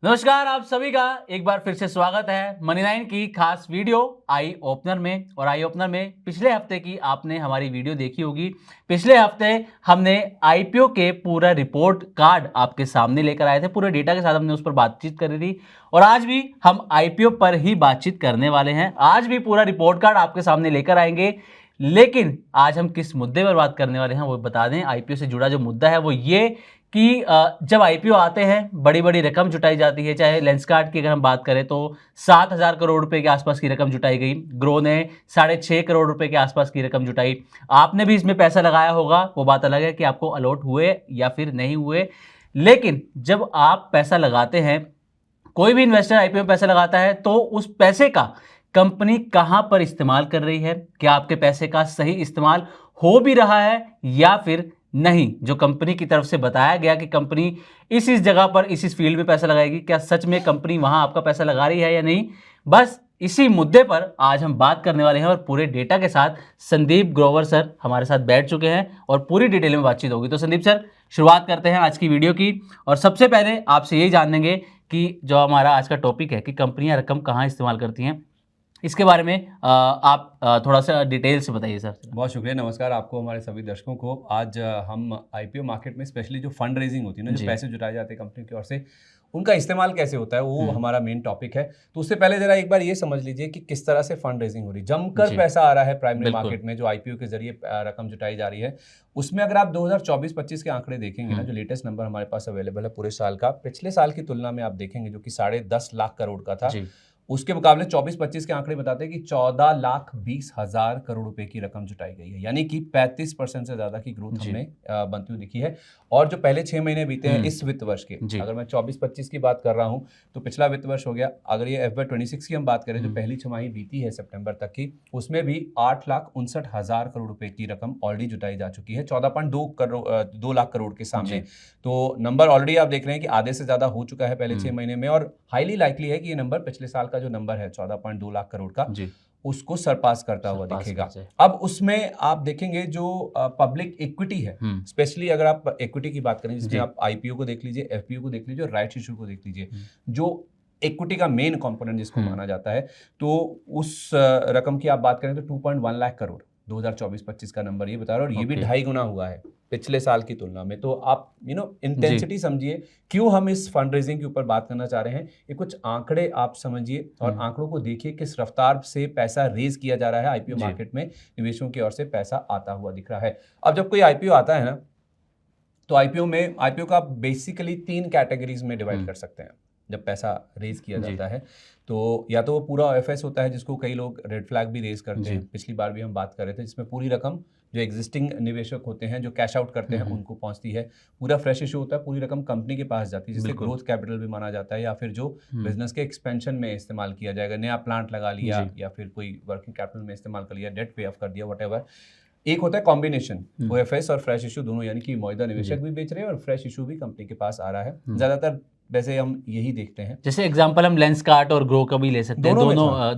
नमस्कार, आप सभी का एक बार फिर से स्वागत है मनी 9 की खास वीडियो आई ओपनर में। और आई ओपनर में पिछले हफ्ते की आपने हमारी वीडियो देखी होगी। पिछले हफ्ते हमने आईपीओ के पूरा रिपोर्ट कार्ड आपके सामने लेकर आए थे, पूरे डेटा के साथ हमने उस पर बातचीत करी थी। और आज भी हम आईपीओ पर ही बातचीत करने वाले हैं। आज भी पूरा रिपोर्ट कार्ड आपके सामने लेकर आएंगे, लेकिन आज हम किस मुद्दे पर बात करने वाले हैं वो बता दें। आईपीओ से जुड़ा जो मुद्दा है वो ये कि जब आईपीओ आते हैं बड़ी बड़ी रकम जुटाई जाती है। चाहे लेंसकार्ट की अगर हम बात करें तो 7,000 करोड़ रुपए के आसपास की रकम जुटाई गई। ग्रो ने 6.5 करोड़ रुपए के आसपास की रकम जुटाई। आपने भी इसमें पैसा लगाया होगा, वो बात अलग है कि आपको अलॉट हुए या फिर नहीं हुए। लेकिन जब आप पैसा लगाते हैं, कोई भी इन्वेस्टर आईपीओ में पैसा लगाता है, तो उस पैसे का कंपनी कहां पर इस्तेमाल कर रही है, क्या आपके पैसे का सही इस्तेमाल हो भी रहा है या फिर नहीं। जो कंपनी की तरफ से बताया गया कि कंपनी इस जगह पर इस फील्ड में पैसा लगाएगी, क्या सच में कंपनी वहां आपका पैसा लगा रही है या नहीं। बस इसी मुद्दे पर आज हम बात करने वाले हैं और पूरे डेटा के साथ संदीप ग्रोवर सर हमारे साथ बैठ चुके हैं और पूरी डिटेल में बातचीत होगी। तो संदीप सर, शुरुआत करते हैं आज की वीडियो की। और सबसे पहले आपसे यही जानेंगे कि जो हमारा आज का टॉपिक है कि कंपनियां रकम कहाँ इस्तेमाल करती हैं, इसके बारे में आप थोड़ा सा डिटेल से बताइए सर। बहुत शुक्रिया, नमस्कार आपको, हमारे सभी दर्शकों को। आज हम आईपीओ मार्केट में स्पेशली जो फंड रेजिंग होती है ना, जो पैसे जुटाए जाते हैं कंपनी की ओर से, उनका इस्तेमाल कैसे होता है, वो हमारा मेन टॉपिक है। तो उससे पहले जरा एक बार ये समझ लीजिए कि किस तरह से फंड रेजिंग हो रही है। जमकर पैसा आ रहा है प्राइमरी मार्केट में, जो आईपीओ के जरिए रकम जुटाई जा रही है। उसमें अगर आप 2024-25 के आंकड़े देखेंगे ना, जो लेटेस्ट नंबर हमारे पास अवेलेबल है पूरे साल का, पिछले साल की तुलना में आप देखेंगे जो कि 10.5 लाख करोड़ का था, उसके मुकाबले 24-25 के आंकड़े बताते हैं कि 14,20,000 करोड़ रुपए की रकम जुटाई गई है। यानी कि 35% से ज्यादा की ग्रोथ हमें बनती हुई दिखी है। और जो पहले 6 महीने बीते हैं इस वित्त वर्ष के, अगर मैं 24-25 की बात कर रहा हूं तो पिछला वित्त वर्ष हो गया। अगर ये FY26 की हम बात करें, जो पहली छमाही बीती है सितंबर तक की, उसमें भी 8,59,000 करोड़ रुपए की रकम ऑलरेडी जुटाई जा चुकी है 14.2 लाख करोड़ के सामने। तो नंबर ऑलरेडी आप देख रहे हैं कि आधे से ज्यादा हो चुका है पहले 6 महीने में, और हाईली लाइकली है कि ये नंबर पिछले साल का जो नंबर है 14.2 लाख करोड़ का, उसको सरपास करता हुआ दिखेगा। अब उसमें आप देखेंगे जो पब्लिक इक्विटी है, स्पेशली अगर आप इक्विटी की बात करें, जिसमें आप आईपीओ को देख लीजिए, एफपीओ को देख लीजिए, राइट्स इशू को देख लीजिए, जो इक्विटी का मेन कंपोनेंट जिसको माना जाता है, तो उस रकम की आप बात करें तो 2.1 लाख करोड़ 2024-25 का नंबर ये बता रहा है। और ये भी 2.5 गुना हुआ है पिछले साल की तुलना में। तो आप इंटेंसिटी समझिए क्यों हम इस फंड रेजिंग के ऊपर बात करना चाह रहे हैं। ये कुछ आंकड़े आप समझिए और आंकड़ों को देखिए, किस रफ्तार से पैसा रेज किया जा रहा है आईपीओ मार्केट में, निवेशकों की ओर से पैसा आता हुआ दिख रहा है। अब जब कोई आईपीओ आता है ना, तो आईपीओ का बेसिकली 3 कैटेगरीज में डिवाइड कर सकते हैं। जब पैसा रेज किया जाता है तो या तो वो पूरा OFS होता है, जिसको कई लोग रेड फ्लैग भी रेज करते हैं, पिछली बार भी हम बात कर रहे थे, जिसमें पूरी रकम जो एग्जिस्टिंग निवेशक होते हैं, जो कैश आउट करते हैं, उनको पहुंचती है। पूरा फ्रेश इशू होता है, पूरी रकम कंपनी के पास जाती है, जिसे ग्रोथ कैपिटल भी माना जाता है, या फिर जो बिजनेस के एक्सपेंशन में इस्तेमाल किया जाएगा, नया प्लांट लगा लिया या फिर कोई वर्किंग कैपिटल में इस्तेमाल कर लिया, डेट पे ऑफ कर दिया, व्हाटएवर। एक होता है कॉम्बिनेशन, OFS और फ्रेश इशू दोनों, यानी कि मौजूदा निवेशक भी बेच रहे हैं और फ्रेश इशू भी कंपनी के पास आ रहा है। ज्यादातर वैसे हम यही देखते हैं। जैसे एग्जांपल हम लेंसकार्ट और ग्रो का भी ले सकते हैं,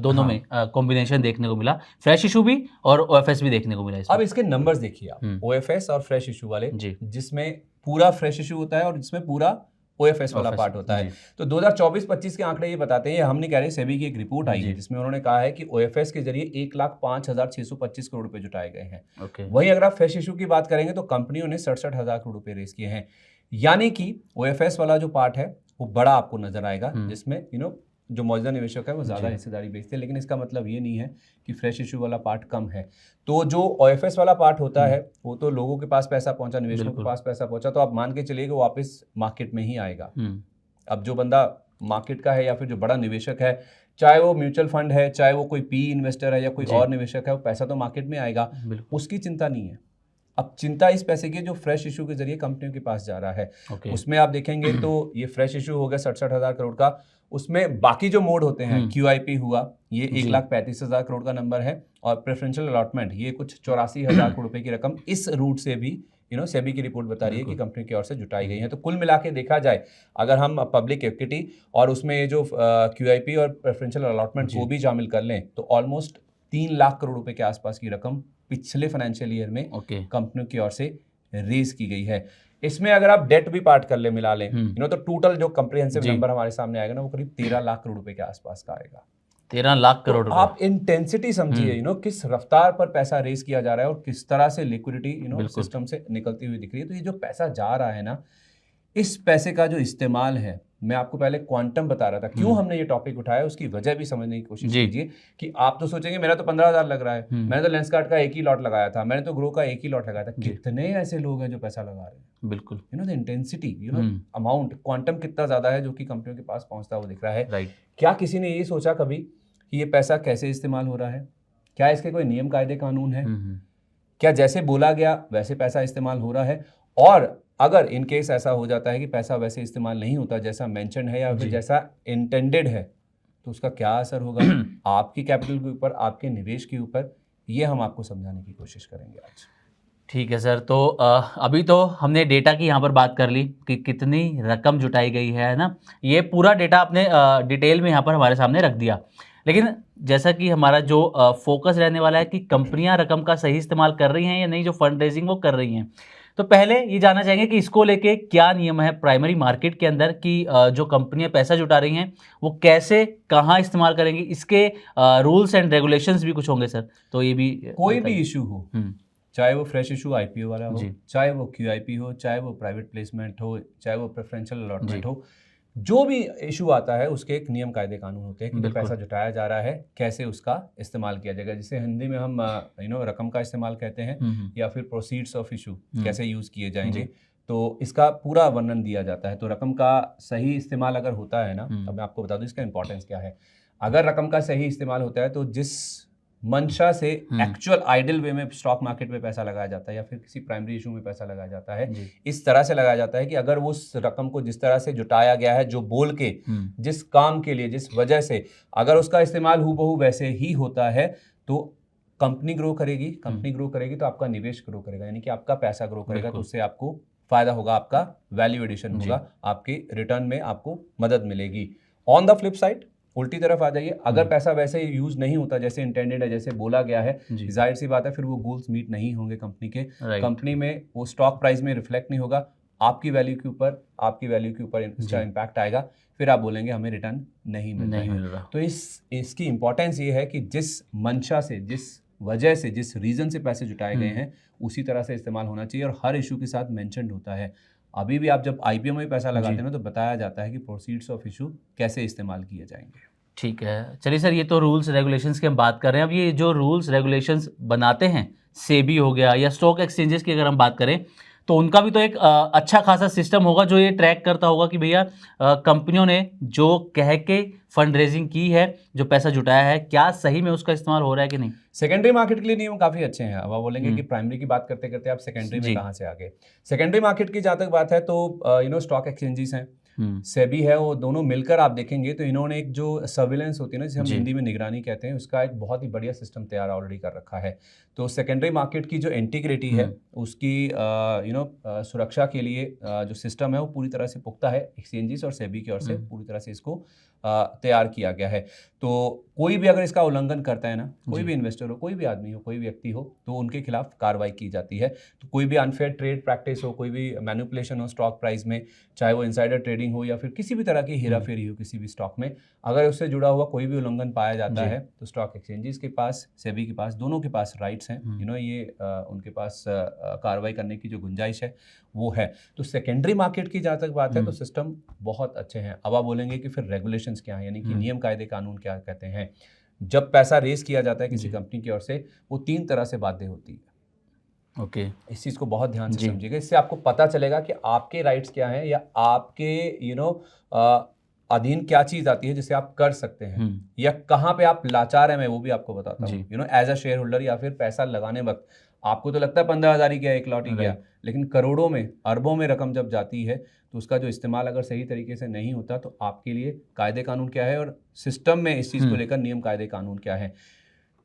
दोनों में कॉम्बिनेशन देखने को मिला, फ्रेश इशू भी और OFS भी देखने को मिला। अब इसके नंबर्स देखिए आप, OFS और फ्रेश इशू वाले, जिसमें पूरा फ्रेश इशू होता है और जिसमें पूरा OFS वाला पार्ट होता है। तो 2024-25 के आंकड़े ये बताते हैं, हम नहीं कह रहे, सेबी की एक रिपोर्ट आई है जिसमें उन्होंने कहा है कि OFS के जरिए 1,05,625 करोड़ रुपए जुटाए गए हैं। वहीं अगर आप फ्रेश इशू की बात करेंगे तो कंपनियों ने 67,000 करोड़ रुपए रेज किए हैं। यानी कि OFS वाला जो पार्ट है वो बड़ा आपको नजर आएगा, जिसमें जो मौजूदा निवेशक है वो ज्यादा हिस्सेदारी बेचते हैं। लेकिन इसका मतलब ये नहीं है कि फ्रेश इशू वाला पार्ट कम है। तो जो OFS वाला पार्ट होता है वो तो लोगों के पास पैसा पहुंचा, निवेशकों के पास पैसा पहुंचा, तो आप मान के चलिए कि वापस मार्केट में ही आएगा। अब जो बंदा मार्केट का है या फिर जो बड़ा निवेशक है, चाहे वो म्यूचुअल फंड है, चाहे वो कोई PE इन्वेस्टर है या कोई और निवेशक है, वो पैसा तो मार्केट में आएगा, उसकी चिंता नहीं है। अब चिंता इस पैसे की जो फ्रेश इशू के जरिए कंपनियों के पास जा रहा है। उसमें आप देखेंगे तो ये फ्रेश इशू हो गया 67,000 करोड़ का। उसमें बाकी जो मोड होते हैं, QIP हुआ, ये 1,35,000 करोड़ का नंबर है, और प्रेफरेंशियल अलॉटमेंट ये कुछ 84,000 करोड़ रुपए की रकम इस रूट से भी सेबी की रिपोर्ट बता रही है कि कंपनी की ओर से जुटाई गई है। तो कुल मिला के देखा जाए, अगर हम पब्लिक इक्विटी और उसमें ये जो QIP और प्रेफरेंशियल अलॉटमेंट को भी शामिल कर लें, तो ऑलमोस्ट 3 लाख करोड़ रुपए के आसपास की रकम पिछले फाइनेंशियल ईयर में कंपनियों की ओर से रेज की गई है। इसमें अगर आप डेट भी पार्ट कर ले, मिला लें, तो टोटल जो कंप्रिहेंसिव जी। नंबर हमारे सामने आएगा ना, वो करीब 13 लाख करोड़ रुपए के आसपास का आएगा। 13 लाख तो करोड़ रुपए। आप इंटेंसिटी समझिए, किस रफ्तार पर पैसा रेस किया जा रहा है और किस तरह से लिक्विडिटी बिल्कुल। सिस्टम से निकलती हुई दिख रही है। तो ये जो पैसा जा रहा है ना, इस पैसे का जो इस्तेमाल है, मैं आपको पहले क्वांटम बता रहा था, क्यों हमने ये टॉपिक उठाया, उसकी वजह भी समझने की कोशिश जी। कीजिए। कि आप तो सोचेंगे मेरा तो 15,000 लग रहा है, मैंने तो लेंसकार्ट का एक ही लॉट लगाया था, मैंने तो ग्रो का एक ही लॉट लगाया था। कितने ऐसे लोग हैं जो पैसा लगा रहे हैं? बिल्कुल। द इंटेंसिटी, अमाउंट, क्वांटम कितना ज्यादा है जो कि कंपनियों के पास पहुंचता है, वो दिख रहा है। राइट। क्या किसी ने ये सोचा कभी कि ये पैसा कैसे इस्तेमाल हो रहा है? क्या इसके कोई नियम कायदे कानून है? क्या जैसे बोला गया वैसे पैसा इस्तेमाल हो रहा है? और अगर इन केस ऐसा हो जाता है कि पैसा वैसे इस्तेमाल नहीं होता जैसा मेंशन है या फिर जैसा इंटेंडेड है, तो उसका क्या असर होगा आपकी कैपिटल के ऊपर, आपके निवेश के ऊपर? ये हम आपको समझाने की कोशिश करेंगे आज। ठीक है सर। तो अभी तो हमने डेटा की यहाँ पर बात कर ली कि कितनी रकम जुटाई गई है ना, ये पूरा डेटा आपने डिटेल में यहाँ पर हमारे सामने रख दिया। लेकिन जैसा कि हमारा जो फोकस रहने वाला है कि कंपनियां रकम का सही इस्तेमाल कर रही हैं या नहीं, जो फंड रेजिंग वो कर रही हैं, तो पहले ये जानना चाहेंगे कि इसको लेके क्या नियम है प्राइमरी मार्केट के अंदर कि जो कंपनियां पैसा जुटा रही हैं वो कैसे, कहाँ इस्तेमाल करेंगी, इसके रूल्स एंड रेगुलेशंस भी कुछ होंगे सर, तो ये भी कोई भी इशू हो, चाहे वो फ्रेश इशू आईपीओ वाला हो, जी। चाहे वो क्यूआईपी हो, चाहे वो प्राइवेट प्लेसमेंट हो, चाहे वो प्रेफरेंशियल अलॉटमेंट हो, जो भी इशू आता है उसके एक नियम कायदे कानून होते हैं कि जो पैसा जुटाया जा रहा है कैसे उसका इस्तेमाल किया जाएगा। जिसे हिंदी में हम रकम का इस्तेमाल कहते हैं, या फिर प्रोसीड्स ऑफ इशू कैसे यूज किए जाएंगे, तो इसका पूरा वर्णन दिया जाता है। तो रकम का सही इस्तेमाल अगर होता है ना, अब मैं आपको बता दूं इसका इंपॉर्टेंस क्या है। अगर रकम का सही इस्तेमाल होता है तो जिस मंशा से एक्चुअल आइडल वे में स्टॉक मार्केट में पैसा लगाया जाता है या फिर किसी प्राइमरी इशू में पैसा लगाया जाता है, इस तरह से लगाया जाता है कि अगर वो उस रकम को जिस तरह से जुटाया गया है, जो बोल के, जिस काम के लिए, जिस वजह से, अगर उसका इस्तेमाल हूबहू वैसे ही होता है तो कंपनी ग्रो करेगी। कंपनी ग्रो करेगी तो आपका निवेश ग्रो करेगा, यानी कि आपका पैसा ग्रो करेगा, तो उससे आपको फायदा होगा, आपका वैल्यू एडिशन होगा, आपके रिटर्न में आपको मदद मिलेगी। ऑन द फ्लिप साइड, उल्टी तरफ आ जाइए, अगर पैसा वैसे यूज नहीं होता जैसे इंटेंडेड है, जैसे बोला गया है, जाहिर सी बात है फिर वो गोल्स मीट नहीं होंगे कंपनी के। कंपनी में वो स्टॉक प्राइस में रिफ्लेक्ट नहीं होगा, आपकी वैल्यू के ऊपर इसका इम्पैक्ट आएगा, फिर आप बोलेंगे हमें रिटर्न नहीं मिल रहा। तो इसकी इंपॉर्टेंस ये है कि जिस मंशा से, जिस वजह से, जिस रीजन से पैसे जुटाए गए हैं उसी तरह से इस्तेमाल होना चाहिए, और हर इशू के साथ मेंशन्ड होता है। अभी भी आप जब आईपीओ में पैसा लगाते हैं ना, तो बताया जाता है कि प्रोसीड्स ऑफ इशू कैसे इस्तेमाल किए जाएंगे। ठीक है, चलिए सर, ये तो रूल्स रेगुलेशंस की हम बात कर रहे हैं। अब ये जो रूल्स रेगुलेशंस बनाते हैं, सेबी हो गया या स्टॉक एक्सचेंजेस की अगर हम बात करें, तो उनका भी तो एक अच्छा खासा सिस्टम होगा जो ये ट्रैक करता होगा कि भैया कंपनियों ने जो कह के फंड रेजिंग की है, जो पैसा जुटाया है, क्या सही में उसका इस्तेमाल हो रहा है कि नहीं। सेकेंडरी मार्केट के लिए नियम काफी अच्छे हैं। अब आप बोलेंगे कि प्राइमरी की बात करते करते आप सेकेंडरी में कहाँ से आ गए। सेकेंडरी मार्केट की जहाँ तक बात है तो स्टॉक एक्सचेंजेस हैं, सेबी है, वो दोनों मिलकर आप देखेंगे तो इन्होंने एक जो सर्विलेंस होती है ना, जिसे हम हिंदी में निगरानी कहते हैं, उसका एक बहुत ही बढ़िया सिस्टम तैयार ऑलरेडी कर रखा है। तो सेकेंडरी मार्केट की जो इंटीग्रिटी है, उसकी सुरक्षा के लिए जो सिस्टम है वो पूरी तरह से पुख्ता है। एक्सचेंजेस और सेबी की ओर से पूरी तरह से इसको तैयार किया गया है। तो कोई भी अगर इसका उल्लंघन करता है ना, कोई भी इन्वेस्टर हो, कोई भी आदमी हो, कोई व्यक्ति हो, तो उनके खिलाफ कार्रवाई की जाती है। तो कोई भी अनफेयर ट्रेड प्रैक्टिस हो, कोई भी मैनिपुलेशन हो स्टॉक प्राइस में, चाहे वो इनसाइडर ट्रेडिंग हो या फिर किसी भी तरह की हेराफेरी हो किसी भी स्टॉक में, अगर उससे जुड़ा हुआ कोई भी उल्लंघन पाया जाता है तो स्टॉक एक्सचेंजेस के पास, सेबी के पास, दोनों के पास राइट्स हैं। ये उनके पास कार्रवाई करने की जो गुंजाइश है वो है। तो सेकेंडरी मार्केट की जहाँ तक बात है तो सिस्टम बहुत अच्छे हैं। अब आप बोलेंगे कि फिर रेगुलेशंस क्या हैं, यानी कि नियम कायदे कानून क्या कहते हैं। जब पैसा रेस किया जाता है किसी कंपनी की ओर से, वो 3 तरह से बाध्य होती है। ओके, इस चीज़ को बहुत ध्यान से समझिएगा, इससे आपको पता चलेगा कि आपके राइट्स क्या हैं या आपके अधीन क्या चीज़ आती है जिसे आप कर सकते हैं, या कहाँ पे आप लाचार हैं, मैं वो भी आपको बताता हूँ। एज अ शेयर होल्डर या फिर पैसा लगाने वक्त आपको तो लगता है 15,000 ही गया, 1 लॉट ही गया, लेकिन करोड़ों में, अरबों में रकम जब जाती है तो उसका जो इस्तेमाल अगर सही तरीके से नहीं होता तो आपके लिए कायदे कानून क्या है और सिस्टम में इस चीज़ को लेकर नियम कायदे कानून क्या है।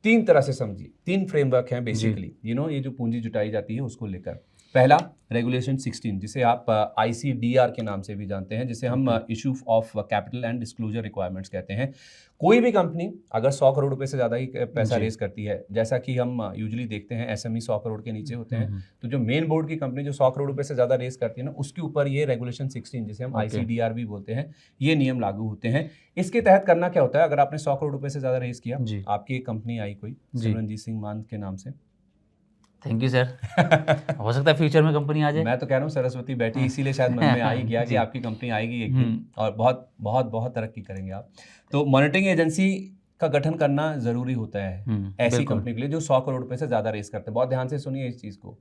3 तरह से समझिए, 3 फ्रेमवर्क हैं बेसिकली, ये जो पूंजी जुटाई जाती है उसको लेकर। पहला रेगुलेशन 16 जिसे आप ICDR के नाम से भी जानते हैं, जिसे हम issue of capital and disclosure requirements कहते हैं। कोई भी कंपनी अगर 100 करोड़ रुपए से ज़्यादा ही पैसा रेज करती है, जैसा कि हम यूजुअली देखते हैं SME 100 करोड़ के नीचे होते हैं, तो जो मेन बोर्ड की कंपनी जो 100 करोड़ रुपए से ज़्यादा रेज करती है ना, उसके ऊपर ये रेगुलेशन 16 जिसे हम ICDR भी बोलते हैं, ये नियम लागू होते हैं। इसके तहत करना क्या होता है, अगर आपने 100 करोड़ रुपए से ज़्यादा रेज किया, आपकी एक कंपनी आई कोई सिमरनजीत सिंह मान के नाम से, थैंक यू सर। हो सकता है फ्यूचर में कंपनी आ जाए। मैं तो कह रहा हूँ सरस्वती बैठी इसीलिए शायद मन में आ ही गया कि आपकी कंपनी आएगी एक दिन और बहुत बहुत बहुत तरक्की करेंगे आप। तो मॉनिटरिंग एजेंसी का गठन करना जरूरी होता है ऐसी कंपनी के लिए जो 100 करोड़ रुपए से ज्यादा रेस करते हैं। बहुत ध्यान से सुनिए इस चीज को,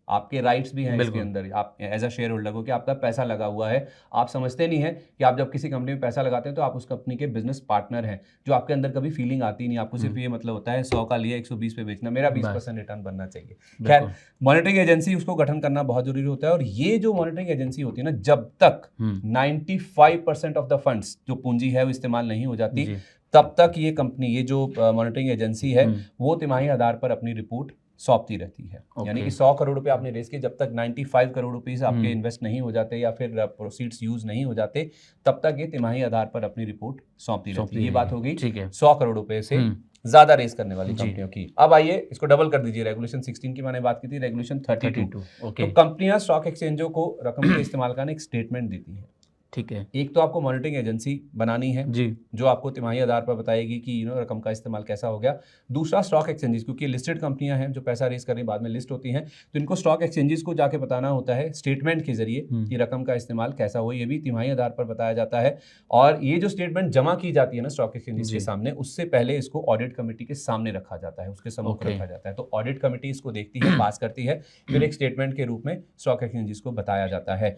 आपके राइट्स भी हैं इसके अंदर, आप एज अ शेयर होल्डर को कि आपका पैसा लगा हुआ है। आप समझते नहीं है कि आप जब किसी कंपनी में पैसा लगाते हैं तो आप उस कंपनी के बिजनेस पार्टनर हैं, जो आपके अंदर कभी फीलिंग आती नहीं। आपको सिर्फ ये मतलब होता है 100 का लिया 120 पे बेचना, मेरा 20% रिटर्न बनना चाहिए। खैर, मॉनिटरिंग एजेंसी उसको गठन करना बहुत जरूरी होता है। और ये जो मॉनिटरिंग एजेंसी होती है ना, जब तक 95% ऑफ द फंड्स जो पूंजी है वो इस्तेमाल नहीं हो जाती, तब तक ये कंपनी, ये जो मॉनिटरिंग एजेंसी है, वो तिमाही आधार पर अपनी रिपोर्ट सौंपती रहती है। यानी कि 100 करोड़ रुपए आपने रेस किए, जब तक 95 करोड़ रुपीस आपके इन्वेस्ट नहीं हो जाते या फिर प्रोसीड्स यूज नहीं हो जाते, तब तक ये तिमाही आधार पर अपनी रिपोर्ट सौंपती रहती है। ये बात हो गई 100 करोड़ रुपए से ज्यादा रेस करने वाली कंपनियों की। अब आइए इसको डबल कर दीजिए। रेगुलेशन 16 की मैंने बात की थी, रेगुलेशन 32। तो कंपनियां स्टॉक एक्सचेंजों को रकम के इस्तेमाल का एक स्टेटमेंट देती है। ठीक है, एक तो आपको मॉनिटरिंग एजेंसी बनानी है जी, जो आपको तिमाही आधार पर बताएगी कि रकम का इस्तेमाल कैसा हो गया। दूसरा स्टॉक एक्सचेंजेस, क्योंकि लिस्टेड कंपनियां हैं जो पैसा रेस करने बाद में लिस्ट होती हैं, तो इनको स्टॉक एक्सचेंजेस को जाके बताना होता है स्टेटमेंट के जरिए कि रकम का इस्तेमाल कैसा हुआ, ये भी तिमाही आधार पर बताया जाता है। और ये जो स्टेटमेंट जमा की जाती है ना स्टॉक एक्सचेंजेस के सामने, उससे पहले इसको ऑडिट कमीटी के सामने रखा जाता है, उसके सम्मुख रखा जाता है। तो ऑडिट कमेटी इसको देखती है, पास करती है, फिर एक स्टेटमेंट के रूप में स्टॉक एक्सचेंजेस को बताया जाता है।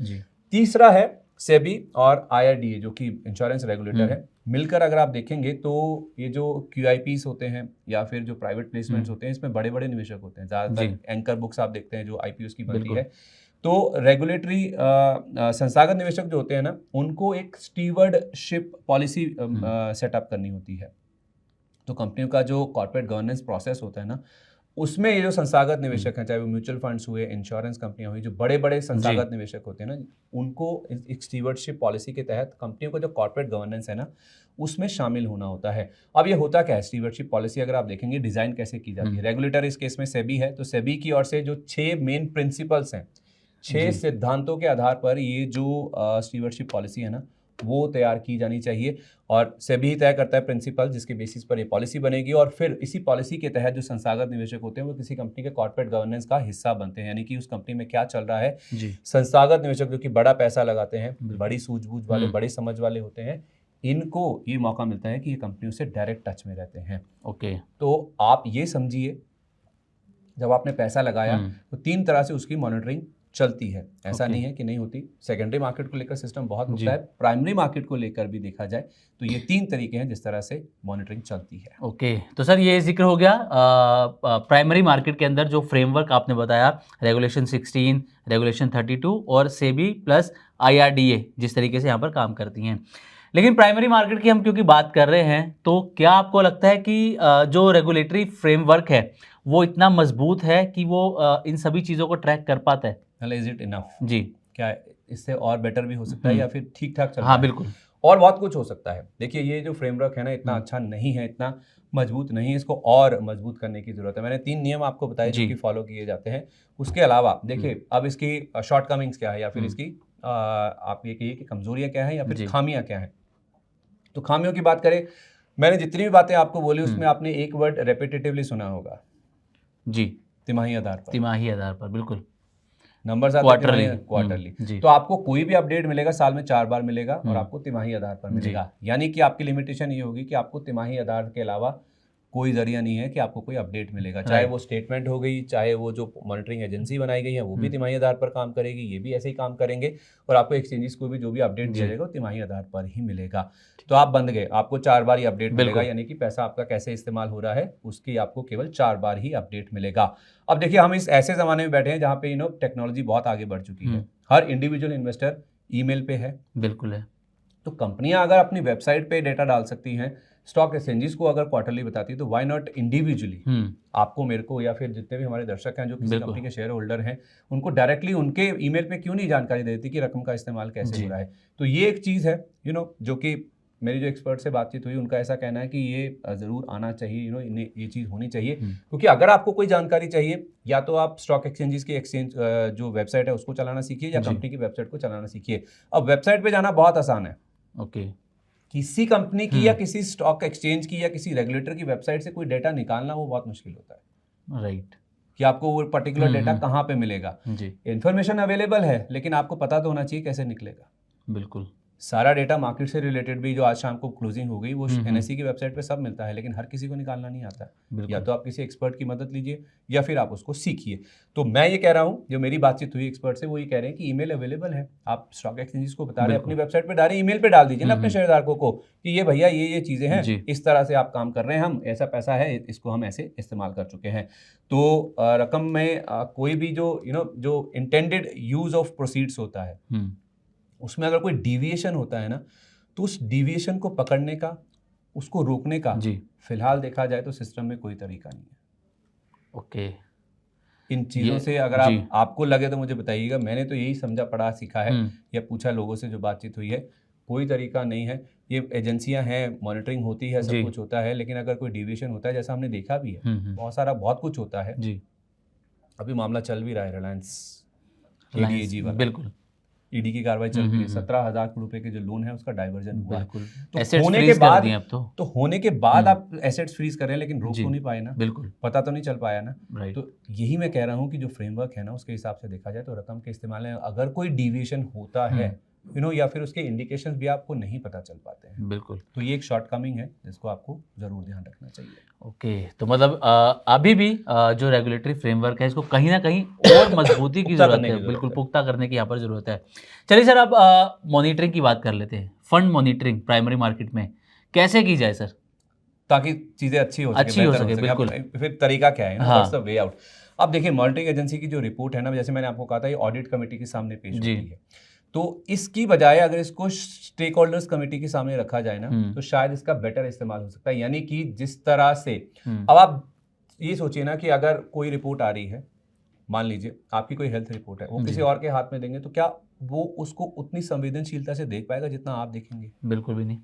तीसरा है सेबी और IRDA जो कि इंश्योरेंस रेगुलेटर है, मिलकर अगर आप देखेंगे तो ये जो QIPs होते हैं या फिर जो प्राइवेट प्लेसमेंट्स होते हैं, इसमें बड़े बड़े निवेशक होते हैं। ज़्यादातर एंकर बुक्स आप देखते हैं जो IPOs की बनती है, तो रेगुलेटरी संस्थागत निवेशक जो होते हैं ना, उनको एक स्टीवर्डशिप पॉलिसी सेटअप करनी होती है। तो कंपनियों का जो कॉर्पोरेट गवर्नेंस प्रोसेस होता है ना, उसमें ये जो संस्थागत निवेशक हैं, चाहे वो म्यूचुअल फंड्स हुए, इंश्योरेंस कंपनियां हुई, जो बड़े बड़े संस्थागत निवेशक होते हैं ना, उनको एक स्टीवर्डशिप पॉलिसी के तहत कंपनियों का जो कॉर्पोरेट गवर्नेंस है ना, उसमें शामिल होना होता है। अब ये होता क्या है, स्टीवर्डशिप पॉलिसी अगर आप देखेंगे डिजाइन कैसे की जाती है। रेगुलेटर इस केस में सेबी है, तो सेबी की ओर से जो 6 मेन प्रिंसिपल्स हैं, 6 सिद्धांतों के आधार पर ये जो स्टीवर्डशिप पॉलिसी है ना, वो तैयार की जानी चाहिए। और सेबी ही तय करता है प्रिंसिपल जिसके बेसिस पर ये पॉलिसी बनेगी। और फिर इसी पॉलिसी के तहत जो संस्थागत निवेशक होते हैं वो किसी कंपनी के कॉर्पोरेट गवर्नेंस का हिस्सा बनते हैं, यानी कि उस कंपनी में क्या चल रहा है। संस्थागत निवेशक जो कि बड़ा पैसा लगाते हैं, बड़ी सूझबूझ वाले, बड़ी समझ वाले होते हैं, इनको ये मौका मिलता है कि ये कंपनियों से डायरेक्ट टच में रहते हैं। तो आप ये समझिए, जब आपने पैसा लगाया तो 3 तरह से उसकी मॉनिटरिंग चलती है। ऐसा नहीं है कि नहीं होती। सेकेंडरी मार्केट को लेकर सिस्टम बहुत होता है, प्राइमरी मार्केट को लेकर भी देखा जाए तो ये 3 तरीके हैं जिस तरह से मॉनिटरिंग चलती है। तो सर ये जिक्र हो गया प्राइमरी मार्केट के अंदर जो फ्रेमवर्क आपने बताया, रेगुलेशन 16, रेगुलेशन 32 और सेबी प्लस IRDA जिस तरीके से यहाँ पर काम करती हैं। लेकिन प्राइमरी मार्केट की हम क्योंकि बात कर रहे हैं, तो क्या आपको लगता है कि जो रेगुलेटरी फ्रेमवर्क है वो इतना मजबूत है कि वो इन सभी चीज़ों को ट्रैक कर पाता है? इज इट इनफ जी, क्या इससे और बेटर भी हो सकता है या फिर ठीक ठाक चल रहा है? हाँ बिल्कुल, और बहुत कुछ हो सकता है। देखिए ये जो फ्रेमवर्क है ना, इतना अच्छा नहीं है, इतना मजबूत नहीं है, इसको और मजबूत करने की जरूरत है। मैंने 3 नियम आपको बताए जो कि फॉलो किए जाते हैं। उसके अलावा देखिए अब इसकी शॉर्टकमिंग्स क्या है या फिर इसकी आप ये कहिए कि कमजोरियां क्या है या फिर खामियां क्या है। तो खामियों की बात करें, मैंने जितनी भी बातें आपको बोली उसमें आपने एक वर्ड रेपिटेटिवली सुना होगा जी, तिमाही आधार पर। तिमाही आधार पर बिल्कुल, नंबर्स आते हैं क्वार्टरली। तो आपको कोई भी अपडेट मिलेगा साल में 4 बार मिलेगा और आपको तिमाही आधार पर मिलेगा। यानी कि आपकी लिमिटेशन ये होगी कि आपको तिमाही आधार के अलावा कोई जरिया नहीं है कि आपको कोई अपडेट मिलेगा। चाहे वो स्टेटमेंट हो गई, चाहे वो जो मॉनिटरिंग एजेंसी बनाई गई है वो भी तिमाही आधार पर काम करेगी, ये भी ऐसे ही काम करेंगे। और आपको एक्सचेंजेस को भी जो भी अपडेट दिया जाएगा वो तिमाही आधार पर ही मिलेगा। तो आप बंद गए, आपको 4 बार ही अपडेट मिलेगा, यानी कि पैसा आपका कैसे इस्तेमाल हो रहा है उसकी आपको केवल 4 बार ही अपडेट मिलेगा। अब देखिए हम इस ऐसे जमाने में बैठे हैं जहाँ पे टेक्नोलॉजी बहुत आगे बढ़ चुकी है। हर इंडिविजुअल इन्वेस्टर ईमेल पे है, बिल्कुल है। तो कंपनियां अगर अपनी वेबसाइट पे डेटा डाल सकती हैं, स्टॉक एक्सचेंजेस को अगर क्वार्टरली बताती है तो व्हाई नॉट इंडिविजुअली आपको, मेरे को, या फिर जितने भी हमारे दर्शक हैं जो किसी कंपनी के शेयर होल्डर हैं, उनको डायरेक्टली उनके ईमेल पे क्यों नहीं जानकारी देती कि रकम का इस्तेमाल कैसे हो रहा है। तो ये एक चीज़ है जो कि मेरी जो एक्सपर्ट से बातचीत हुई उनका ऐसा कहना है कि ये ज़रूर आना चाहिए, इन्हें ये चीज़ होनी चाहिए। क्योंकि अगर आपको कोई जानकारी चाहिए, या तो आप स्टॉक एक्सचेंजेस की जो वेबसाइट है उसको चलाना सीखिए, या कंपनी की वेबसाइट को चलाना सीखिए। अब वेबसाइट पे जाना बहुत आसान है। ओके, किसी कंपनी की या किसी स्टॉक एक्सचेंज की या किसी रेगुलेटर की वेबसाइट से कोई डेटा निकालना वो बहुत मुश्किल होता है। राइट, कि आपको वो पर्टिकुलर डेटा कहाँ पे मिलेगा। जी, इन्फॉर्मेशन अवेलेबल है, लेकिन आपको पता तो होना चाहिए कैसे निकलेगा। बिल्कुल। सारा डेटा मार्केट से रिलेटेड भी जो आज शाम को क्लोजिंग हो गई वो एनएसई की वेबसाइट पे सब मिलता है, लेकिन हर किसी को निकालना नहीं आता है। या तो आप किसी एक्सपर्ट की मदद लीजिए या फिर आप उसको सीखिए। तो मैं ये कह रहा हूँ, जो मेरी बातचीत हुई एक्सपर्ट से, वो ये कह रहे हैं कि ईमेल अवेलेबल है, आप स्टॉक एक्सचेंजेस को बता रहे हैं अपनी वेबसाइट पे डालें, ईमेल पे डाल दीजिए ना अपने शेयरधारकों को कि ये भैया ये चीज़ें हैं, इस तरह से आप काम कर रहे हैं, हम ऐसा पैसा है, इसको हम ऐसे इस्तेमाल कर चुके हैं। तो रकम में कोई भी जो इंटेंडेड यूज ऑफ प्रोसीड्स होता है उसमें अगर कोई डिविएशन होता है ना, तो उस डिविएशन को पकड़ने का, उसको रोकने का फिलहाल देखा जाए तो सिस्टम में कोई तरीका नहीं है। ओके, इन चीज़ों से अगर आपको लगे तो मुझे बताइएगा। मैंने तो यही समझा, पढ़ा, सीखा है या पूछा लोगों से जो बातचीत हुई है, कोई तरीका नहीं है। ये एजेंसियां हैं, मॉनिटरिंग होती है, सब कुछ होता है, लेकिन अगर कोई डिविएशन होता है, जैसा हमने देखा भी है, बहुत कुछ होता है। अभी मामला चल भी रहा है रिलायंस ADAG वाला, बिल्कुल ईडी की कार्रवाई चल रही है। 17,000 करोड़ रुपए के जो लोन है उसका डाइवर्जन हुआ है। तो होने के बाद आप एसेट्स फ्रीज कर रहे हैं, लेकिन रोक तो नहीं पाए ना, बिल्कुल पता तो नहीं चल पाया ना। तो यही मैं कह रहा हूँ कि जो फ्रेमवर्क है ना, उसके हिसाब से देखा जाए तो रकम के इस्तेमाल में अगर कोई डिविएशन होता है या फिर उसके इंडिकेशंस भी आपको नहीं पता चल पाते हैं, बिल्कुल, तो ये एक शॉर्टकमिंग है जिसको आपको जरूर ध्यान रखना चाहिए। ओके, तो मतलब अभी भी जो रेगुलेटरी फ्रेमवर्क है इसको कहीं ना कहीं और मजबूती की जरूरत है, बिल्कुल पुख्ता करने की यहाँ पर जरूरत है। चलिए सर, अब मॉनिटरिंग की बात कर लेते हैं। फंड मॉनिटरिंग प्राइमरी मार्केट में कैसे की जाए सर, ताकि चीजें अच्छी हो सके, बिल्कुल। फिर तरीका क्या है, व्हाट्स द वे आउट। अब देखिए, मॉनिटरिंग एजेंसी की जो रिपोर्ट है ना, जैसे मैंने आपको कहा था, ये ऑडिट कमेटी के सामने पेश होती है। तो इसकी बजाय अगर इसको स्टेक होल्डर्स कमेटी के सामने रखा जाए ना, तो शायद इसका बेटर इस्तेमाल हो सकता है। यानी कि जिस तरह से अब आप ये सोचिए ना कि अगर कोई रिपोर्ट आ रही है, मान लीजिए आपकी कोई हेल्थ रिपोर्ट है, वो किसी और के हाथ में देंगे तो क्या वो उसको उतनी संवेदनशीलता से देख पाएगा जितना आप देखेंगे? बिल्कुल भी नहीं।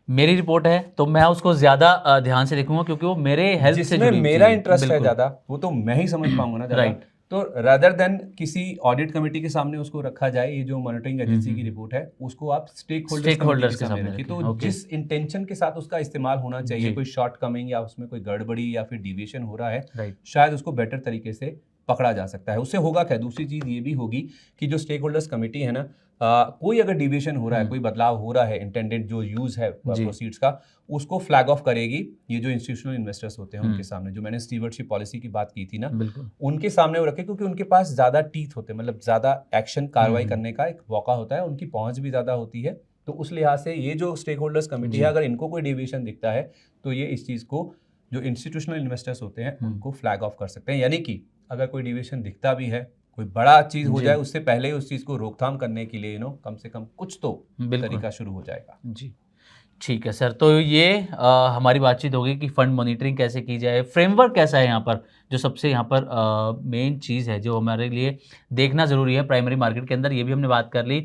मेरी रिपोर्ट है तो मैं उसको ज्यादा ध्यान से देखूंगा, क्योंकि वो मेरे हेल्थ से जुड़ी, मेरा इंटरेस्ट है ज्यादा, वो तो मैं ही समझ पाऊंगा ना, राइट। तो रादर देन किसी ऑडिट कमेटी के सामने उसको रखा जाए, ये जो मॉनिटरिंग एजेंसी की रिपोर्ट है उसको आप स्टेक होल्डर्स के सामने रखिए। तो जिस इंटेंशन के साथ उसका इस्तेमाल होना चाहिए, कोई शॉर्ट कमिंग या उसमें कोई गड़बड़ी या फिर डिविएशन हो रहा है, शायद उसको बेटर तरीके से पकड़ा जा सकता है। उससे होगा क्या, दूसरी चीज ये भी होगी कि जो स्टेक होल्डर्स कमेटी है ना, कोई अगर डिविएशन हो रहा है, कोई बदलाव हो रहा है, इंटेंडेड जो यूज है प्रोसीड्स का, उसको फ्लैग ऑफ करेगी ये जो इंस्टीट्यूशनल इन्वेस्टर्स होते हैं उनके सामने। जो मैंने स्टीवर्डशिप पॉलिसी की बात की थी ना, उनके सामने वो रखे, क्योंकि उनके पास ज्यादा टीथ होते हैं, मतलब ज्यादा एक्शन कार्रवाई करने का एक मौका होता है, उनकी पहुंच भी ज्यादा होती है। तो उस लिहाज से ये जो स्टेक होल्डर्स कमेटी है, अगर इनको कोई डिविएशन दिखता है तो ये इस चीज को जो इंस्टीट्यूशनल इन्वेस्टर्स होते हैं उनको फ्लैग ऑफ कर सकते हैं। यानी कि अगर कोई डिविएशन दिखता भी है, कोई बड़ा चीज हो जाए, उससे पहले उस चीज को रोकथाम करने के लिए कम से कम कुछ तो तरीका शुरू हो जाएगा। जी, ठीक है सर। तो ये हमारी बातचीत होगी कि फंड मॉनिटरिंग कैसे की जाए, फ्रेमवर्क कैसा है यहाँ पर, जो सबसे यहाँ पर मेन चीज़ है जो हमारे लिए देखना ज़रूरी है प्राइमरी मार्केट के अंदर, ये भी हमने बात कर ली।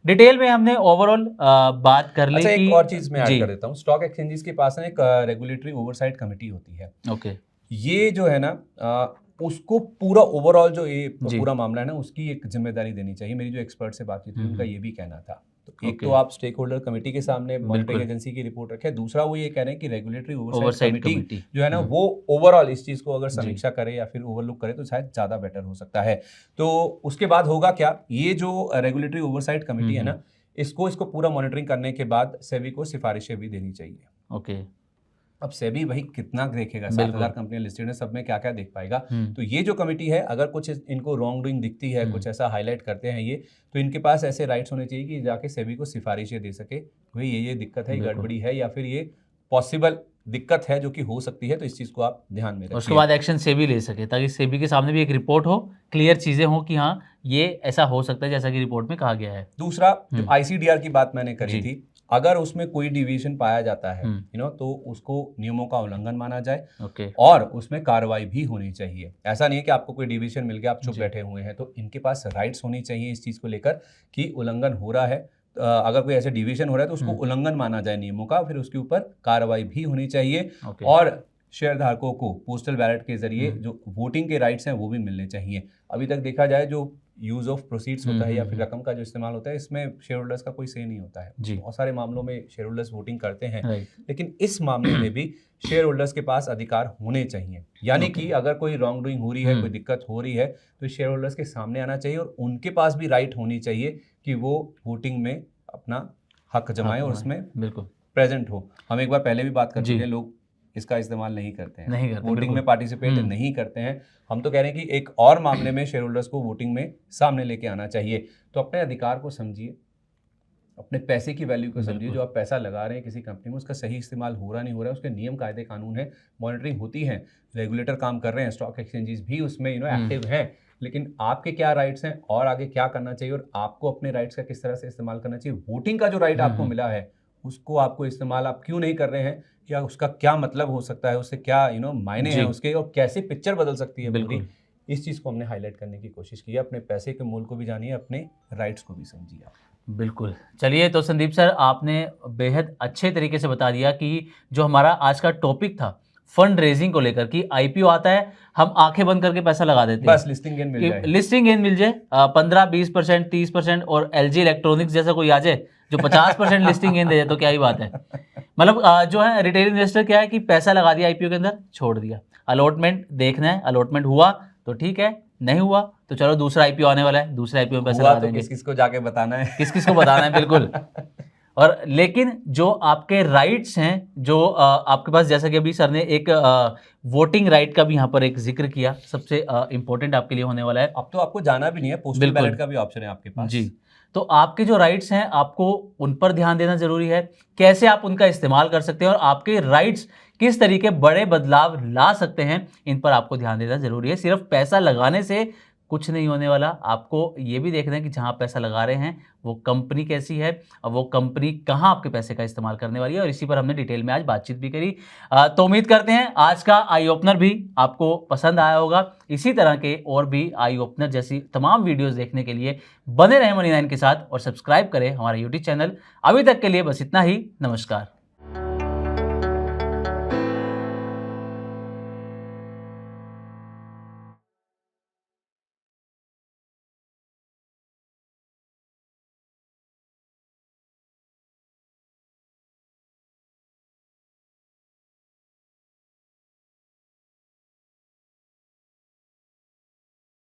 डिटेल में हमने ओवरऑल बात कर ली। अच्छा, एक और चीज़ मैं ऐड कर देता हूँ। स्टॉक एक्सचेंजेस के पास ना एक रेगुलेटरी ओवरसाइट कमेटी होती है। ओके, ये जो है ना उसको पूरा ओवरऑल जो ये पूरा मामला है ना, उसकी एक जिम्मेदारी देनी चाहिए। मेरी जो एक्सपर्ट से बातचीत हुई उनका ये भी कहना था। तो एक तो आप स्टेक होल्डर कमेटी के सामने मॉनिटरिंग एजेंसी की रिपोर्ट रखें, दूसरा वो ये कह रहे हैं कि रेगुलेटरी ओवरसाइट कमेटी जो है ना, वो ओवरऑल इस चीज को अगर समीक्षा करे या फिर ओवरलुक करे तो शायद ज्यादा बेटर हो सकता है। तो उसके बाद होगा क्या, ये जो रेगुलेटरी ओवरसाइट कमेटी है ना, इसको पूरा मॉनिटरिंग करने के बाद सेबी को सिफारिशें भी देनी चाहिए। ओके, अब सेबी भाई कितना देखेगा, 7,000 कंपनियां लिस्टेड है, सब में क्या क्या देख पाएगा। तो ये जो कमेटी है, अगर कुछ इनको रॉन्ग डूइंग दिखती है, कुछ ऐसा हाईलाइट करते हैं ये, तो इनके पास ऐसे राइट्स होने चाहिए कि जाके सेबी को सिफारिशें दे सके, भाई ये दिक्कत है, ये गड़बड़ी है, या फिर ये पॉसिबल दिक्कत है जो कि हो सकती है, तो इस चीज को आप ध्यान में रखिए। उसके बाद एक्शन सेबी ले सके, ताकि सेबी के सामने भी एक रिपोर्ट हो, क्लियर चीजें हो कि हाँ ये ऐसा हो सकता है जैसा कि रिपोर्ट में कहा गया है। दूसरा, जो ICDR की बात मैंने करी थी, अगर उसमें कोई डिविएशन पाया जाता है हम्म। तो उसको नियमों का उल्लंघन माना जाए ओके। और उसमें कार्रवाई भी होनी चाहिए। ऐसा नहीं है कि आपको कोई डिविएशन मिल गया आप चुप जी। बैठे हुए हैं, तो इनके पास राइट्स होनी चाहिए इस चीज को लेकर कि उल्लंघन हो रहा है। अगर कोई ऐसे डिविएशन हो रहा है तो उसको उल्लंघन माना जाए नियमों का, फिर उसके ऊपर कार्रवाई भी होनी चाहिए। ओके। और शेयर धारकों को पोस्टल बैलेट के जरिए जो वोटिंग के राइट्स हैं वो भी मिलने चाहिए। अभी तक देखा जाए जो यूज ऑफ प्रोसीड्स होता है या फिर रकम का जो इस्तेमाल होता है, इसमें शेयर होल्डर्स का कोई से नहीं होता है। जी। बहुत सारे मामलों में शेयर होल्डर्स वोटिंग करते हैं, राइट। लेकिन इस मामले में भी शेयर होल्डर्स के पास अधिकार होने चाहिए। यानी कि अगर कोई रॉन्ग डूइंग हो रही है, कोई दिक्कत हो रही है, तो शेयर होल्डर्स के सामने आना चाहिए और उनके पास भी राइट होनी चाहिए कि वो वोटिंग में अपना हक जमाएं और उसमें बिल्कुल प्रेजेंट हो। हम एक बार पहले भी बात कर जी। चुके हैं, लोग इसका इस्तेमाल नहीं करते हैं, नहीं करते, वोटिंग बिल्कुल। में पार्टिसिपेट नहीं करते हैं। हम तो कह रहे हैं कि एक और मामले में शेयर होल्डर्स को वोटिंग में सामने लेके आना चाहिए। तो अपने अधिकार को समझिए, अपने पैसे की वैल्यू को समझिए। जो आप पैसा लगा रहे हैं किसी कंपनी में, उसका सही इस्तेमाल हो रहा नहीं हो रहा है, उसके नियम कायदे कानून है, मॉनिटरिंग होती है, रेगुलेटर काम कर रहे हैं, स्टॉक एक्सचेंजेस भी उसमें एक्टिव हैं, लेकिन आपके क्या राइट्स हैं और आगे क्या करना चाहिए और आपको अपने राइट्स का किस तरह से इस्तेमाल करना चाहिए। वोटिंग का जो राइट आपको मिला है उसको आपको इस्तेमाल आप क्यों नहीं कर रहे हैं, या उसका क्या मतलब हो सकता है, उससे क्या मायने हैं उसके, और कैसे पिक्चर बदल सकती है पूरी। इस चीज़ को हमने हाईलाइट करने की कोशिश की है। अपने पैसे के मूल्य को भी जानिए, अपने राइट्स को भी समझिए आप। बिल्कुल। चलिए, तो संदीप सर आपने बेहद अच्छे तरीके से बता दिया कि जो हमारा आज का टॉपिक था फंड रेजिंग को लेकर, कि आईपीओ आता है, हम आंखें बंद करके पैसा लगा देते हैं, बस लिस्टिंग गेन मिल जाए, लिस्टिंग गेन मिल जाए 15-20%, 30%, और एलजी इलेक्ट्रॉनिक्स जैसा कोई आ जाए जो 50% लिस्टिंग गेन दे जाए, तो क्या ही बात है। मतलब जो है रिटेल इन्वेस्टर क्या है कि पैसा लगा दिया आईपीओ के अंदर, छोड़ दिया, अलॉटमेंट देखना है, अलॉटमेंट हुआ तो ठीक है, नहीं हुआ तो चलो दूसरा आईपीओ आने वाला है, दूसरे आईपीओ में पैसा लगा देंगे। किस किस को जाके बताना है, किस किस को बताना है, बिल्कुल। और लेकिन जो आपके राइट्स हैं, जो आपके पास, जैसा कि अभी सर ने एक वोटिंग राइट का भी यहाँ पर एक जिक्र किया, सबसे इंपॉर्टेंट आपके लिए होने वाला है। अब तो आपको जाना भी नहीं है, पोस्टल बैलेट का भी ऑप्शन है आपके पास। जी। तो आपके जो राइट्स हैं आपको उन पर ध्यान देना जरूरी है, कैसे आप उनका इस्तेमाल कर सकते हैं और आपके राइट्स किस तरीके बड़े बदलाव ला सकते हैं, इन पर आपको ध्यान देना जरूरी है। सिर्फ पैसा लगाने से कुछ नहीं होने वाला, आपको ये भी देखना है कि जहां पैसा लगा रहे हैं वो कंपनी कैसी है, और वो कंपनी कहां आपके पैसे का इस्तेमाल करने वाली है, और इसी पर हमने डिटेल में आज बातचीत भी करी। तो उम्मीद करते हैं आज का आई ओपनर भी आपको पसंद आया होगा। इसी तरह के और भी आई ओपनर जैसी तमाम वीडियोस देखने के लिए बने रहें मनी9 के साथ और सब्सक्राइब करें हमारा यूट्यूब चैनल। अभी तक के लिए बस इतना ही, नमस्कार।